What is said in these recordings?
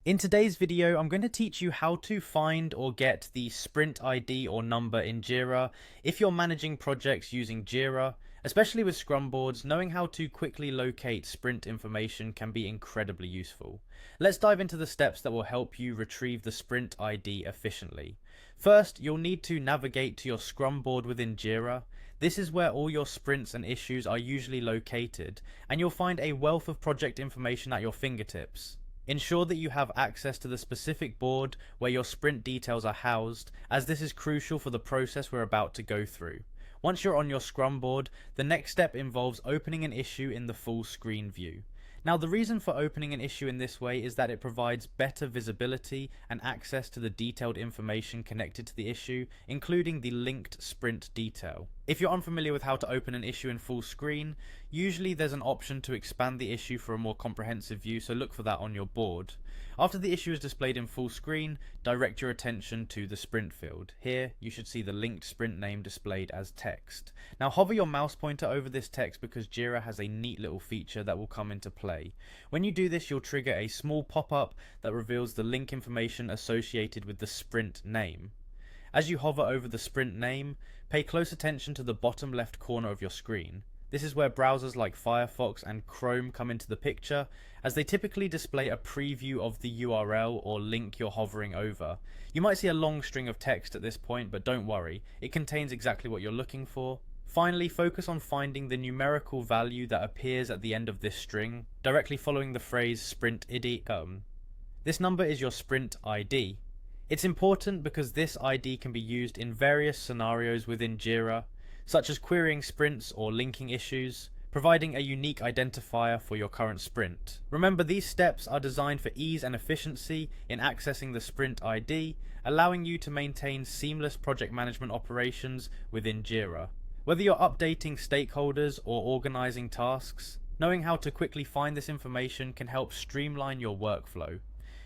In today's video, I'm going to teach you how to find or get the sprint ID or number in Jira. If you're managing projects using Jira, especially with Scrum boards, knowing how to quickly locate sprint information can be incredibly useful. Let's dive into the steps that will help you retrieve the sprint ID efficiently. First, you'll need to navigate to your Scrum board within Jira. This is where all your sprints and issues are usually located, and you'll find a wealth of project information at your fingertips. Ensure that you have access to the specific board where your sprint details are housed, as this is crucial for the process we're about to go through. Once you're on your Scrum board, the next step involves opening an issue in the full screen view. Now, the reason for opening an issue in this way is that it provides better visibility and access to the detailed information connected to the issue, including the linked sprint detail. If you're unfamiliar with how to open an issue in full screen, usually there's an option to expand the issue for a more comprehensive view, so look for that on your board. After the issue is displayed in full screen, direct your attention to the sprint field. Here, you should see the linked sprint name displayed as text. Now, hover your mouse pointer over this text because Jira has a neat little feature that will come into play. When you do this, you'll trigger a small pop-up that reveals the link information associated with the sprint name. As you hover over the sprint name, pay close attention to the bottom left corner of your screen. This is where browsers like Firefox and Chrome come into the picture, as they typically display a preview of the URL or link you're hovering over. You might see a long string of text at this point, but don't worry, it contains exactly what you're looking for. Finally, focus on finding the numerical value that appears at the end of this string, directly following the phrase sprint ID. This number is your sprint ID. It's important because this ID can be used in various scenarios within Jira, such as querying sprints or linking issues, providing a unique identifier for your current sprint. Remember, these steps are designed for ease and efficiency in accessing the sprint ID, allowing you to maintain seamless project management operations within Jira. Whether you're updating stakeholders or organizing tasks, knowing how to quickly find this information can help streamline your workflow.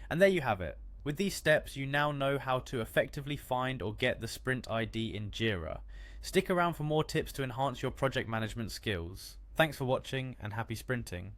And there you have it. With these steps, you now know how to effectively find or get the sprint ID in Jira. Stick around for more tips to enhance your project management skills. Thanks for watching and happy sprinting.